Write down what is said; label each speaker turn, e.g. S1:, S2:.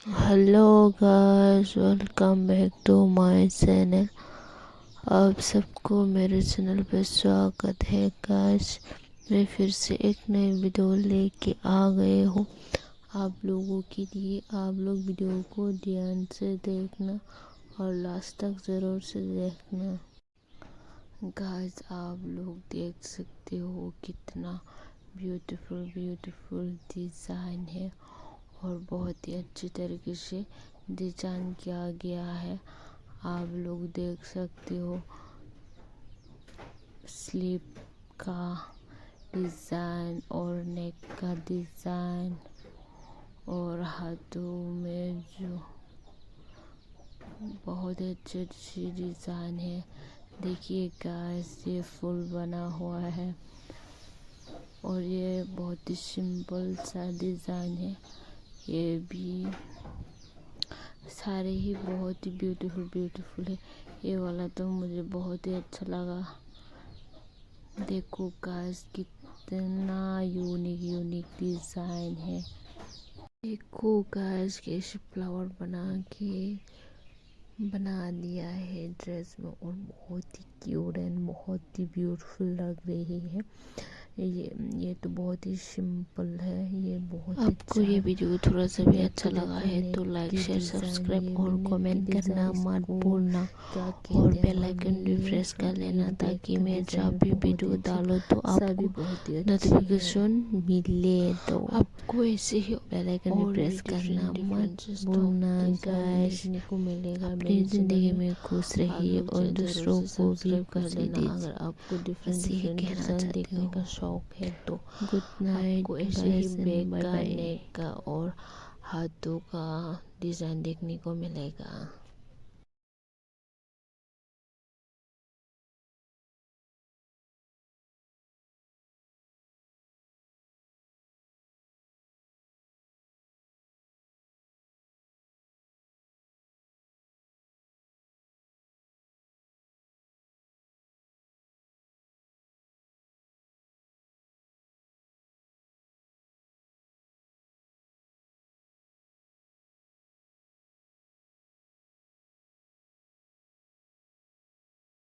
S1: Hello guys, welcome back to my channel. आप सबको मेरे चैनल पे स्वागत है गाइस। मैं फिर से एक नई वीडियो लेके आ गए हूँ आप लोगों के लिए। आप लोग वीडियो को ध्यान से देखना और लास्ट तक ज़रूर से देखना। गाइस, आप लोग देख सकते हो कितना ब्यूटीफुल डिज़ाइन है और बहुत ही अच्छी तरीके से डिजाइन किया गया है। आप लोग देख सकते हो स्लीप का डिज़ाइन और नेक का डिज़ाइन और हाथों में जो बहुत अच्छी डिज़ाइन है। देखिए गाइस, ये फूल बना हुआ है और ये बहुत ही सिंपल सा डिज़ाइन है। ये भी सारे ही बहुत ही ब्यूटीफुल है। ये वाला तो मुझे बहुत ही अच्छा लगा। देखो गाइस, कितना यूनिक डिज़ाइन है। देखो गाइस, कैसे फ्लावर बना दिया है ड्रेस में और बहुत ही क्यूट एंड बहुत ही ब्यूटीफुल लग रही है। ये तो बहुत ही सिंपल है। ये बहुत
S2: आपको
S1: अच्छा
S2: ये वीडियो थोड़ा सा भी अच्छा लगा है तो लाइक शेयर सब्सक्राइब और कमेंट करना मत भूलना और बेल आइकन भी प्रेस कर लेना ताकि मैं जब भी वीडियो डालूँ तो आपको नोटिफिकेशन मिले। तो आपको ऐसे ही बेल आइकन भी प्रेस करना मत भूलना गाइस। अपनी ज़िंदगी में खुश रहिए और दूसरों को भी खुशी दीजिए।
S1: अगर आपको
S2: बस यही
S1: डिफरेंट
S2: कहना
S1: डिज़ाइन
S2: चाहती
S1: देखने का
S2: हूँ।
S1: शौक है तो
S2: गुड नाइट
S1: आपको ऐसे ही
S2: गाइस,
S1: बैक
S2: बाय
S1: का,
S2: बाय।
S1: नेक का और हाथों का डिज़ाइन देखने को मिलेगा।